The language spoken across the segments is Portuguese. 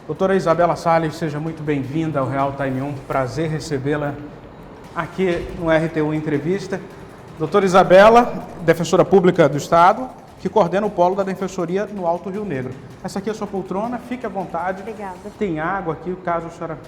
Doutora Isabela Salles, seja muito bem-vinda ao Real Time 1. Prazer recebê-la aqui no RTU Entrevista. Doutora Isabela, defensora pública do Estado, que coordena o polo da Defensoria no Alto Rio Negro. Essa aqui é a sua poltrona, fique à vontade. Obrigada. Tem água aqui, caso a senhora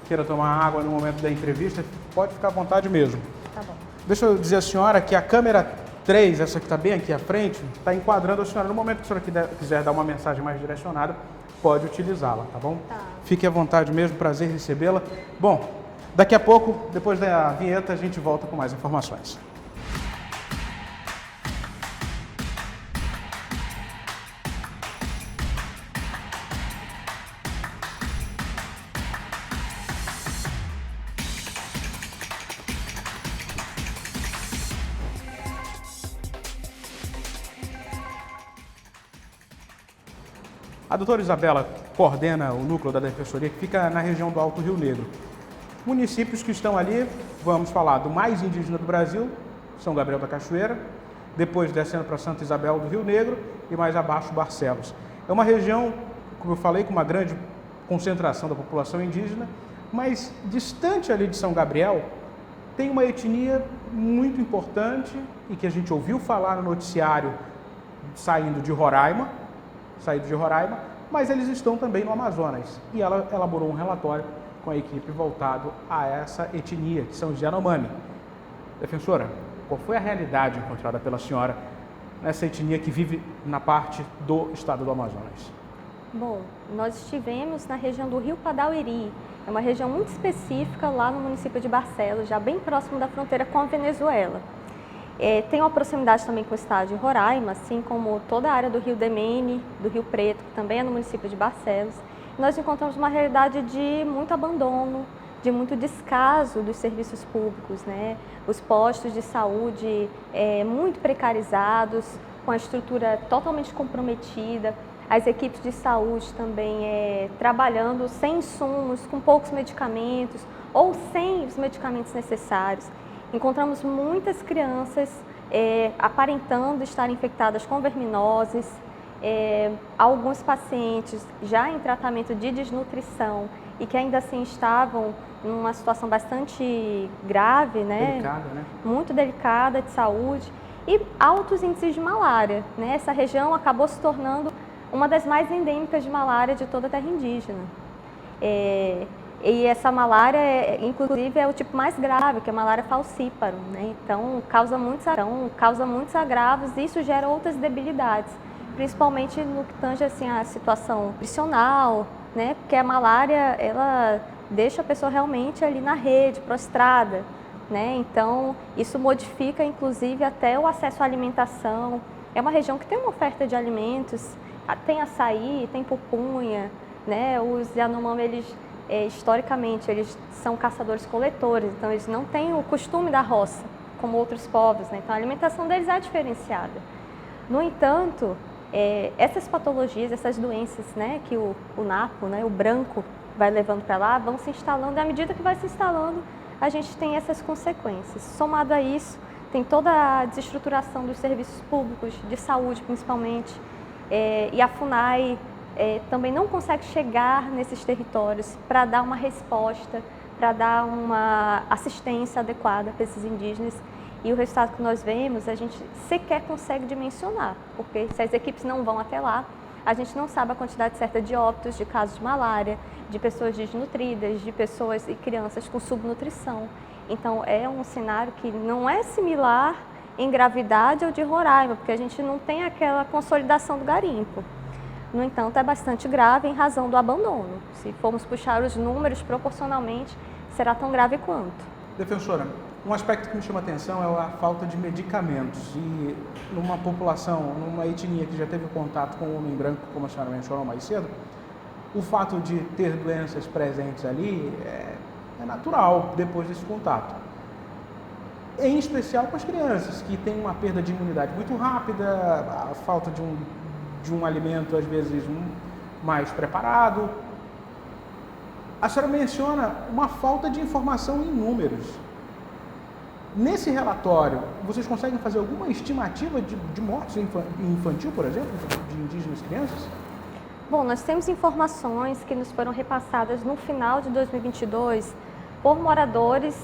queira tomar água no momento da entrevista, pode ficar à vontade mesmo. Tá bom. Deixa eu dizer à senhora que a câmera 3, essa que está bem aqui à frente, está enquadrando a senhora. No momento que a senhora quiser dar uma mensagem mais direcionada, pode utilizá-la, tá bom? Tá. Fique à vontade mesmo, prazer recebê-la. Bom, daqui a pouco, depois da vinheta, a gente volta com mais informações. A doutora Isabela coordena o núcleo da Defensoria que fica na região do Alto Rio Negro. Municípios que estão ali, vamos falar do mais indígena do Brasil, São Gabriel da Cachoeira, depois descendo para Santa Isabel do Rio Negro e mais abaixo Barcelos. É uma região, como eu falei, com uma grande concentração da população indígena, mas distante ali de São Gabriel, tem uma etnia muito importante e que a gente ouviu falar no noticiário saindo de Roraima, mas eles estão também no Amazonas. E ela elaborou um relatório com a equipe voltado a essa etnia, que são os Yanomami. Defensora, qual foi a realidade encontrada pela senhora nessa etnia que vive na parte do estado do Amazonas? Bom, nós estivemos na região do Rio Padauiri. É uma região muito específica lá no município de Barcelos, já bem próximo da fronteira com a Venezuela. Tem uma proximidade também com o estado de Roraima, assim como toda a área do Rio Demene, do Rio Preto, que também é no município de Barcelos. Nós encontramos uma realidade de muito abandono, de muito descaso dos serviços públicos, né? Os postos de saúde muito precarizados, com a estrutura totalmente comprometida, as equipes de saúde também trabalhando sem insumos, com poucos medicamentos ou sem os medicamentos necessários. Encontramos muitas crianças aparentando estar infectadas com verminoses, alguns pacientes já em tratamento de desnutrição e que ainda assim estavam numa situação bastante grave, né? Delicada, né? Muito delicada de saúde, e altos índices de malária, né? Essa região acabou se tornando uma das mais endêmicas de malária de toda a terra indígena. E essa malária, inclusive, é o tipo mais grave, que é a malária falciparum, né? Então, causa muitos agravos e isso gera outras debilidades, principalmente no que tange assim, a situação nutricional, né? Porque a malária, ela deixa a pessoa realmente ali na rede, prostrada, né? Então, isso modifica, inclusive, até o acesso à alimentação. É uma região que tem uma oferta de alimentos, tem açaí, tem pupunha, né? Os Yanomami, eles historicamente, eles são caçadores-coletores, então eles não têm o costume da roça, como outros povos, né? Então a alimentação deles é diferenciada. No entanto, essas patologias, essas doenças, né, que o napo, né, o branco, vai levando para lá, vão se instalando, e à medida que vai se instalando, a gente tem essas consequências. Somado a isso, tem toda a desestruturação dos serviços públicos, de saúde principalmente, e a FUNAI também não consegue chegar nesses territórios para dar uma resposta, para dar uma assistência adequada para esses indígenas. E o resultado que nós vemos, a gente sequer consegue dimensionar, porque se as equipes não vão até lá, a gente não sabe a quantidade certa de óbitos, de casos de malária, de pessoas desnutridas, de pessoas e crianças com subnutrição. Então é um cenário que não é similar em gravidade ao de Roraima, porque a gente não tem aquela consolidação do garimpo. No entanto, é bastante grave em razão do abandono. Se formos puxar os números proporcionalmente, será tão grave quanto. Defensora, um aspecto que me chama a atenção é a falta de medicamentos. E numa população, numa etnia que já teve contato com o homem branco, como a senhora mencionou mais cedo, o fato de ter doenças presentes ali é natural depois desse contato. Em especial com as crianças, que têm uma perda de imunidade muito rápida, a falta de um alimento, às vezes, mais preparado. A senhora menciona uma falta de informação em números. Nesse relatório, vocês conseguem fazer alguma estimativa de mortes infantil, por exemplo, de indígenas crianças? Bom, nós temos informações que nos foram repassadas no final de 2022 por moradores,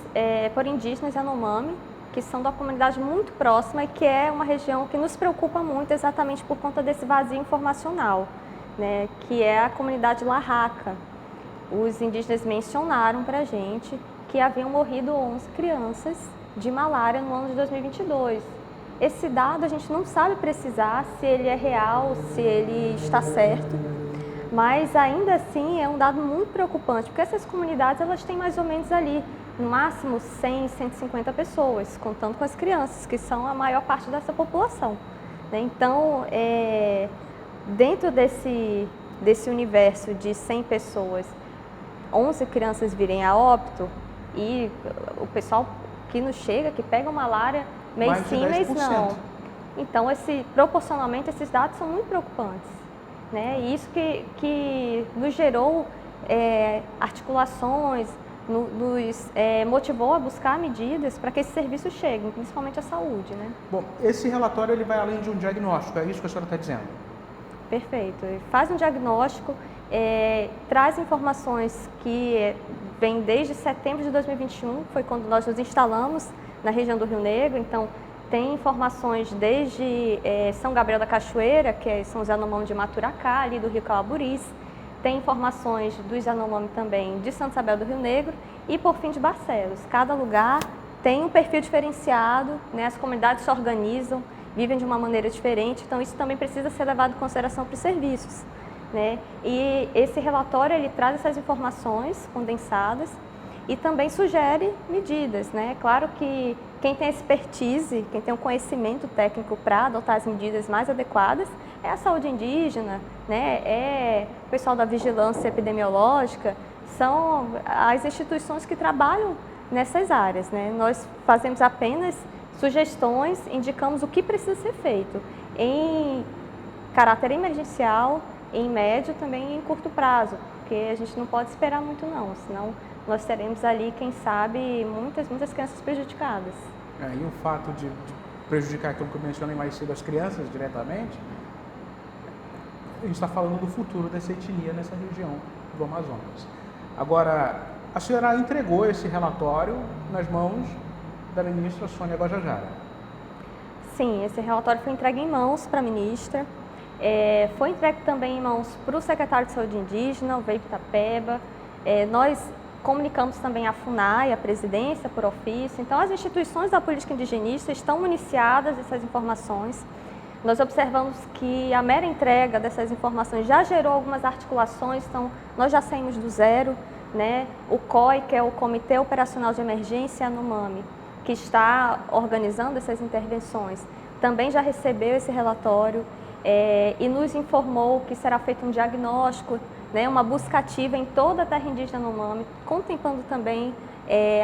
por indígenas Yanomami, que são da comunidade muito próxima e que é uma região que nos preocupa muito exatamente por conta desse vazio informacional, né, que é a comunidade Larraca. Os indígenas mencionaram para a gente que haviam morrido 11 crianças de malária no ano de 2022. Esse dado a gente não sabe precisar se ele é real, se ele está certo, mas ainda assim é um dado muito preocupante, porque essas comunidades elas têm mais ou menos ali, no máximo 100, 150 pessoas, contando com as crianças, que são a maior parte dessa população, né? Então, dentro desse universo de 100 pessoas, 11 crianças virem a óbito e o pessoal que nos chega, que pega malária, mês sim, mês não. Então, proporcionalmente, esses dados são muito preocupantes, né? E isso que nos gerou articulações, nos motivou a buscar medidas para que esses serviços cheguem, principalmente a saúde, né? Bom, esse relatório ele vai além de um diagnóstico, é isso que a senhora está dizendo? Perfeito. Ele faz um diagnóstico, traz informações que vêm desde setembro de 2021, foi quando nós nos instalamos na região do Rio Negro, então tem informações desde São Gabriel da Cachoeira, que são os Yanomami de Maturacá, ali do Rio Calaburiz, tem informações dos Yanomami também de Santa Isabel do Rio Negro e, por fim, de Barcelos. Cada lugar tem um perfil diferenciado, né? As comunidades se organizam, vivem de uma maneira diferente, então isso também precisa ser levado em consideração para os serviços, né? E esse relatório ele traz essas informações condensadas e também sugere medidas, né? Claro que quem tem expertise, quem tem um conhecimento técnico para adotar as medidas mais adequadas é a saúde indígena, né? É o pessoal da vigilância epidemiológica, são as instituições que trabalham nessas áreas, né? Nós fazemos apenas sugestões, indicamos o que precisa ser feito em caráter emergencial, em médio também e em curto prazo, porque a gente não pode esperar muito não, senão nós teremos ali, quem sabe, muitas crianças prejudicadas. E o fato de prejudicar aquilo que eu mencionei mais cedo, as crianças diretamente, a gente está falando do futuro dessa etnia nessa região do Amazonas. Agora, a senhora entregou esse relatório nas mãos da ministra Sônia Guajajara. Sim, esse relatório foi entregue em mãos para a ministra, foi entregue também em mãos para o secretário de Saúde Indígena, o Veip Itapeba. Nós comunicamos também à FUNAI, a presidência por ofício. Então, as instituições da política indigenista estão municiadas dessas informações. Nós observamos que a mera entrega dessas informações já gerou algumas articulações, então nós já saímos do zero, né? O COI, que é o Comitê Operacional de Emergência Yanomami, que está organizando essas intervenções, também já recebeu esse relatório e nos informou que será feito um diagnóstico, né, uma busca ativa em toda a terra indígena Yanomami, contemplando também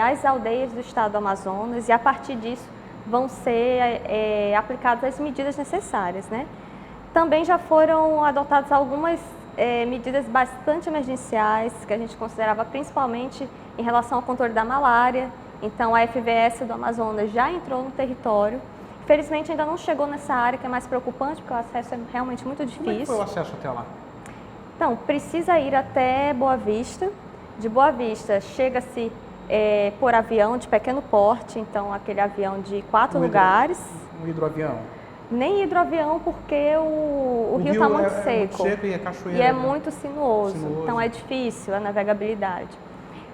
as aldeias do estado do Amazonas, e a partir disso vão ser aplicadas as medidas necessárias, né? Também já foram adotadas algumas medidas bastante emergenciais, que a gente considerava principalmente em relação ao controle da malária. Então, a FVS do Amazonas já entrou no território. Infelizmente, ainda não chegou nessa área, que é mais preocupante, porque o acesso é realmente muito difícil. Como é que foi o acesso até lá? Então, precisa ir até Boa Vista. De Boa Vista, chega-se por avião de pequeno porte, então aquele avião de 4 lugares. Um hidroavião? Nem hidroavião, porque o rio está muito seco. Muito seco e é cachoeira. E é muito sinuoso, então é difícil a navegabilidade.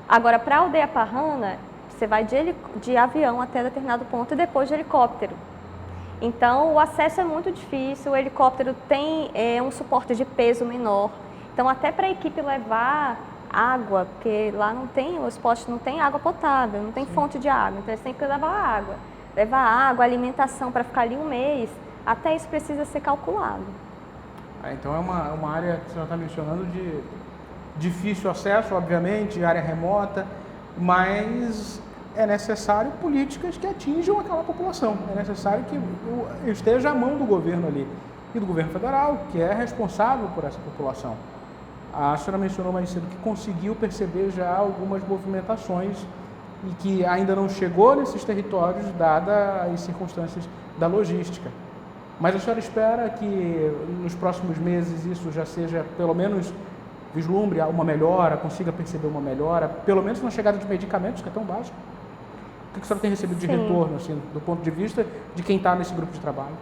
Agora, para a aldeia Parrana, você vai de avião até determinado ponto e depois de helicóptero. Então, o acesso é muito difícil, o helicóptero tem um suporte de peso menor. Então, até para a equipe levar água, porque lá não tem, os postos não tem água potável, não tem fonte de água, então eles têm que levar água. Levar água, alimentação para ficar ali um mês, até isso precisa ser calculado. Então é uma área que você já está mencionando de difícil acesso, obviamente, área remota, mas é necessário políticas que atinjam aquela população. É necessário que esteja à mão do governo ali e do governo federal, que é responsável por essa população. A senhora mencionou mais cedo que conseguiu perceber já algumas movimentações e que ainda não chegou nesses territórios, dadas as circunstâncias da logística. Mas a senhora espera que nos próximos meses isso já seja, pelo menos, vislumbre uma melhora, consiga perceber uma melhora, pelo menos na chegada de medicamentos, que é tão básico? O que a senhora tem recebido de retorno, assim, do ponto de vista de quem está nesse grupo de trabalho?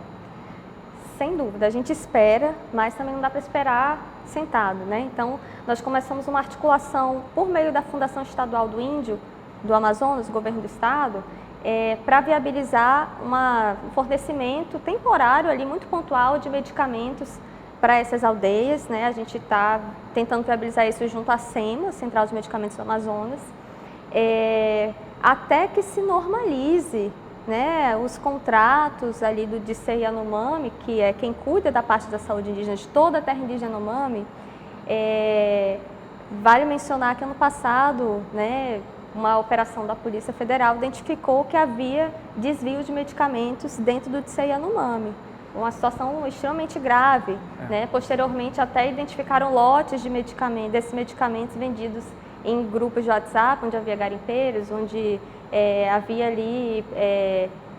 Sem dúvida, a gente espera, mas também não dá para esperar sentado, né? Então, nós começamos uma articulação por meio da Fundação Estadual do Índio, do Amazonas, governo do estado, para viabilizar um fornecimento temporário ali, muito pontual, de medicamentos para essas aldeias, né? A gente está tentando viabilizar isso junto à SEMA, Central de Medicamentos do Amazonas, até que se normalize, né, os contratos ali do DICEI Yanomami, que é quem cuida da parte da saúde indígena de toda a terra indígena Yanomami. Vale mencionar que ano passado, né, uma operação da Polícia Federal identificou que havia desvio de medicamentos dentro do DICEI Yanomami. Uma situação extremamente grave, né? Posteriormente até identificaram lotes de medicamentos, desses medicamentos vendidos em grupos de WhatsApp, onde havia garimpeiros, onde havia ali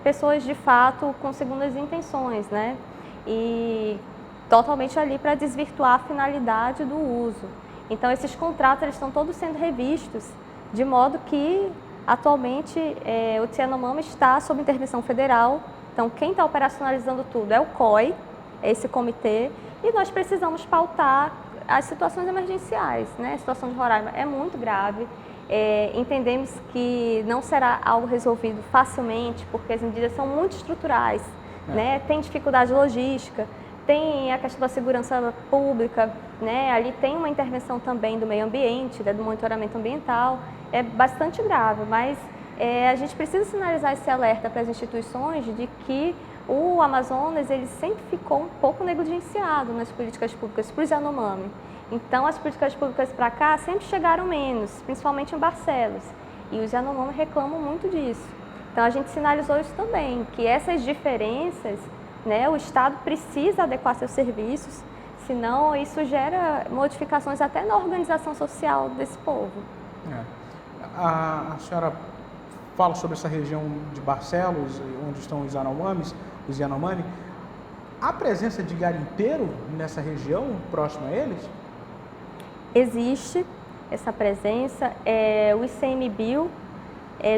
pessoas de fato com segundas intenções, né? E totalmente ali para desvirtuar a finalidade do uso. Então esses contratos eles estão todos sendo revistos, de modo que atualmente o DICEI Yanomami está sob intervenção federal. Então quem está operacionalizando tudo é o COI, esse comitê, e nós precisamos pautar as situações emergenciais, né? A situação de Roraima é muito grave. Entendemos que não será algo resolvido facilmente, porque as medidas são muito estruturais, né? Tem dificuldade logística, tem a questão da segurança pública, né? Ali tem uma intervenção também do meio ambiente, né? Do monitoramento ambiental. É bastante grave, mas a gente precisa sinalizar esse alerta para as instituições de que o Amazonas ele sempre ficou um pouco negligenciado nas políticas públicas para os Yanomami. Então, as políticas públicas para cá sempre chegaram menos, principalmente em Barcelos. E os Yanomami reclamam muito disso. Então, a gente sinalizou isso também, que essas diferenças, né, o Estado precisa adequar seus serviços, senão isso gera modificações até na organização social desse povo. A senhora fala sobre essa região de Barcelos, onde estão os Yanomami. Há presença de garimpeiro nessa região, próxima a eles? Existe essa presença. O ICMBio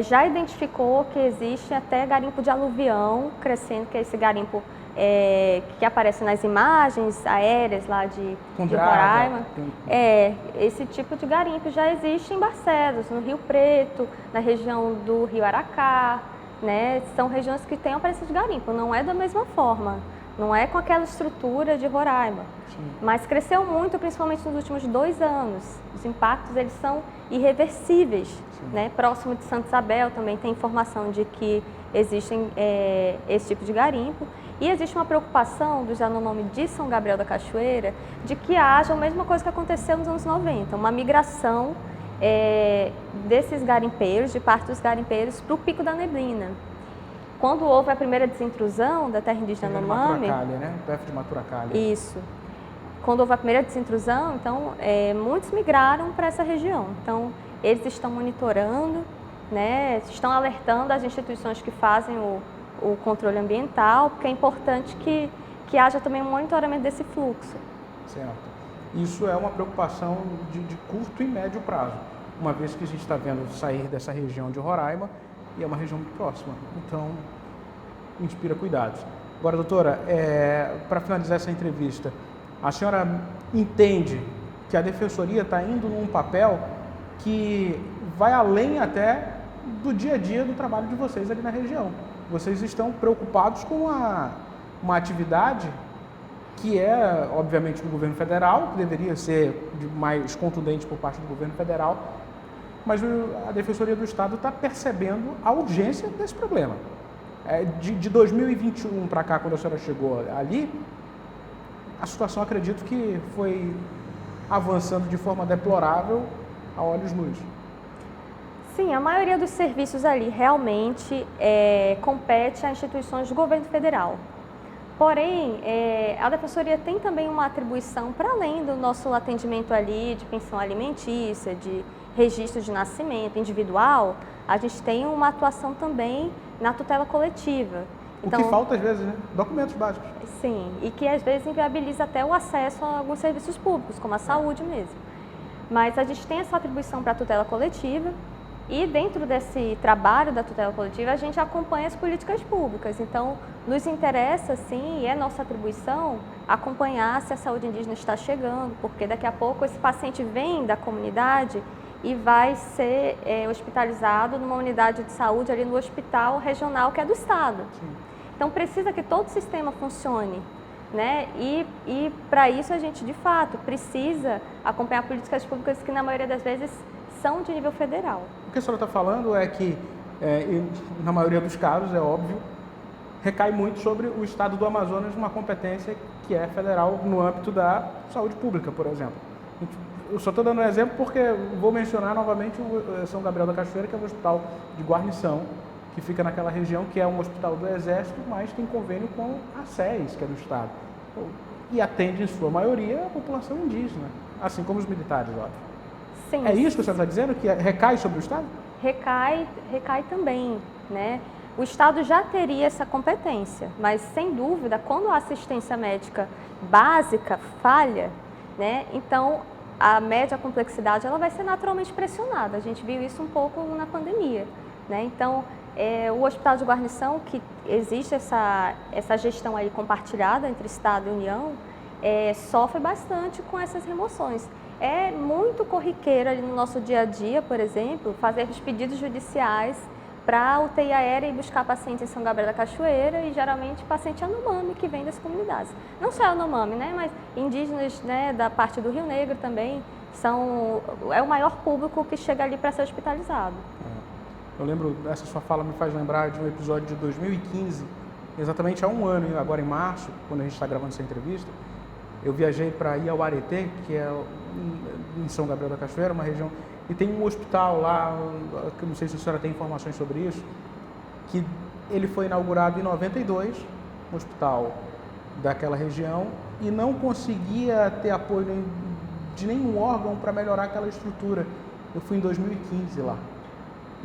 já identificou que existe até garimpo de aluvião crescendo, que é esse garimpo que aparece nas imagens aéreas lá de Roraima. Esse tipo de garimpo já existe em Barcelos, no Rio Preto, na região do Rio Aracá, né? São regiões que têm a presença de garimpo, não é da mesma forma. Não é com aquela estrutura de Roraima, mas cresceu muito, principalmente nos últimos 2 anos. Os impactos eles são irreversíveis, né? Próximo de Santa Isabel também tem informação de que existem esse tipo de garimpo. E existe uma preocupação dos Yanomami de São Gabriel da Cachoeira de que haja a mesma coisa que aconteceu nos anos 90, uma migração desses garimpeiros, de parte dos garimpeiros, para o Pico da Neblina. Quando houve a primeira desintrusão da terra indígena Yanomami, né? Perto de Maturacalha. Isso. Quando houve a primeira desintrusão, então, muitos migraram para essa região. Então, eles estão monitorando, né? Estão alertando as instituições que fazem o controle ambiental, porque é importante que haja também um monitoramento desse fluxo. Certo. Isso é uma preocupação de curto e médio prazo, uma vez que a gente está vendo sair dessa região de Roraima, e é uma região muito próxima, então inspira cuidados. Agora, doutora, para finalizar essa entrevista, a senhora entende que a Defensoria está indo num papel que vai além até do dia a dia do trabalho de vocês ali na região. Vocês estão preocupados com uma atividade que é, obviamente, do governo federal, que deveria ser mais contundente por parte do governo federal, mas a Defensoria do Estado está percebendo a urgência desse problema. De 2021 para cá, quando a senhora chegou ali, a situação, acredito que foi avançando de forma deplorável a olhos nus. Sim, a maioria dos serviços ali realmente compete a instituições do governo federal. Porém, a Defensoria tem também uma atribuição para além do nosso atendimento ali de pensão alimentícia, de registro de nascimento individual, a gente tem uma atuação também na tutela coletiva, O que falta às vezes, né? Documentos básicos. Sim, e que às vezes inviabiliza até o acesso a alguns serviços públicos, como a saúde mesmo. Mas a gente tem essa atribuição para a tutela coletiva e dentro desse trabalho da tutela coletiva a gente acompanha as políticas públicas. Então, nos interessa, sim, e é nossa atribuição, acompanhar se a saúde indígena está chegando, porque daqui a pouco esse paciente vem da comunidade e vai ser hospitalizado numa unidade de saúde ali no hospital regional que é do estado. Sim. Então precisa que todo o sistema funcione, né? E para isso a gente de fato precisa acompanhar políticas públicas que na maioria das vezes são de nível federal. O que a senhora está falando é que, na maioria dos casos, é óbvio, recai muito sobre o estado do Amazonas, uma competência que é federal no âmbito da saúde pública, por exemplo. Eu só estou dando um exemplo porque vou mencionar novamente o São Gabriel da Cachoeira, que é um hospital de guarnição, que fica naquela região, que é um hospital do Exército, mas tem convênio com a SES, que é do Estado. E atende, em sua maioria, a população indígena, assim como os militares, óbvio. Sim. É isso que você está dizendo, que recai sobre o Estado? Recai também, né? O Estado já teria essa competência, mas sem dúvida, quando a assistência médica básica falha, né? Então a média complexidade ela vai ser naturalmente pressionada. A gente viu isso um pouco na pandemia, né? Então o Hospital de Guarnição, que existe essa gestão aí compartilhada entre Estado e União, sofre bastante com essas remoções. É muito corriqueiro ali no nosso dia a dia, por exemplo, fazer os pedidos judiciais para UTI aérea e buscar pacientes em São Gabriel da Cachoeira e geralmente paciente Yanomami que vem das comunidades. Não só Yanomami, né, mas indígenas, né, da parte do Rio Negro também é o maior público que chega ali para ser hospitalizado. Eu lembro, essa sua fala me faz lembrar de um episódio de 2015, exatamente há um ano, agora em março, quando a gente está gravando essa entrevista. Eu viajei para Iauareté, que é em São Gabriel da Cachoeira, uma região, e tem um hospital lá, que não sei se a senhora tem informações sobre isso, que ele foi inaugurado em 92, um hospital daquela região, e não conseguia ter apoio de nenhum órgão para melhorar aquela estrutura. Eu fui em 2015 lá,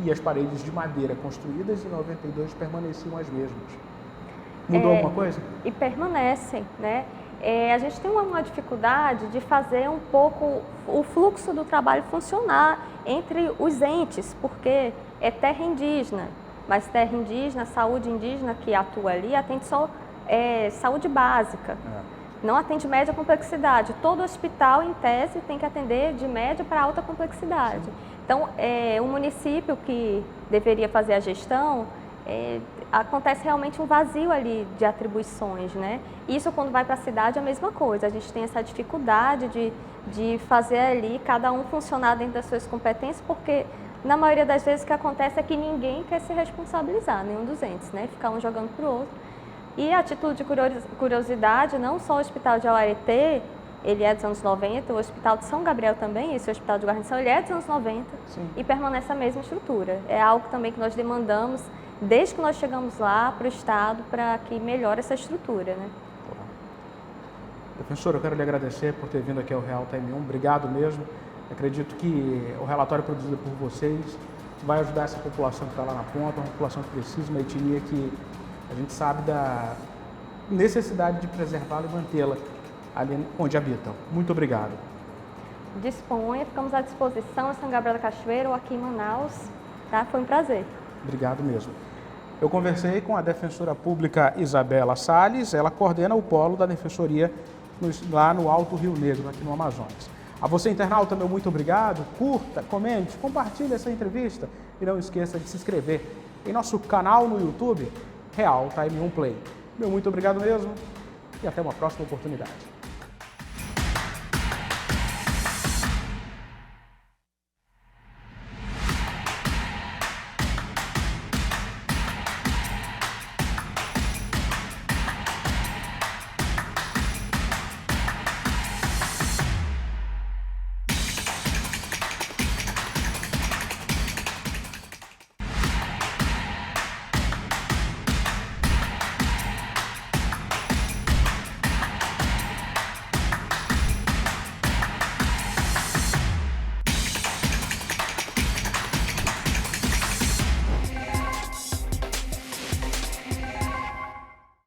e as paredes de madeira construídas em 92 permaneciam as mesmas. Mudou alguma coisa? E permanecem, né? A gente tem uma dificuldade de fazer um pouco o fluxo do trabalho funcionar entre os entes, porque é terra indígena, mas terra indígena, saúde indígena que atua ali, atende só saúde básica, não atende média complexidade. Todo hospital, em tese, tem que atender de média para alta complexidade. Sim. Então, o município que deveria fazer a gestão, acontece realmente um vazio ali de atribuições, né? Isso quando vai para a cidade é a mesma coisa, a gente tem essa dificuldade de fazer ali cada um funcionar dentro das suas competências, porque na maioria das vezes o que acontece é que ninguém quer se responsabilizar, nenhum dos entes, né? Ficar um jogando para o outro. E a título de curiosidade, não só o Hospital de Iauareté, ele é dos anos 90, o Hospital de São Gabriel também, esse Hospital de Guarnição, ele é dos anos 90. Sim. E permanece a mesma estrutura. É algo também que nós demandamos desde que nós chegamos lá para o Estado, para que melhore essa estrutura, né? Professora, eu quero lhe agradecer por ter vindo aqui ao Real Time 1, obrigado mesmo. Acredito que o relatório produzido por vocês vai ajudar essa população que está lá na ponta, uma população que precisa, uma etnia que a gente sabe da necessidade de preservá-la e mantê-la ali onde habitam. Muito obrigado. Disponha, ficamos à disposição em São Gabriel da Cachoeira ou aqui em Manaus, tá? Foi um prazer. Obrigado mesmo. Eu conversei com a defensora pública Isabela Salles, ela coordena o polo da defensoria lá no Alto Rio Negro, aqui no Amazonas. A você, internauta, meu muito obrigado, curta, comente, compartilhe essa entrevista e não esqueça de se inscrever em nosso canal no YouTube, Real Time 1 Play. Meu muito obrigado mesmo e até uma próxima oportunidade.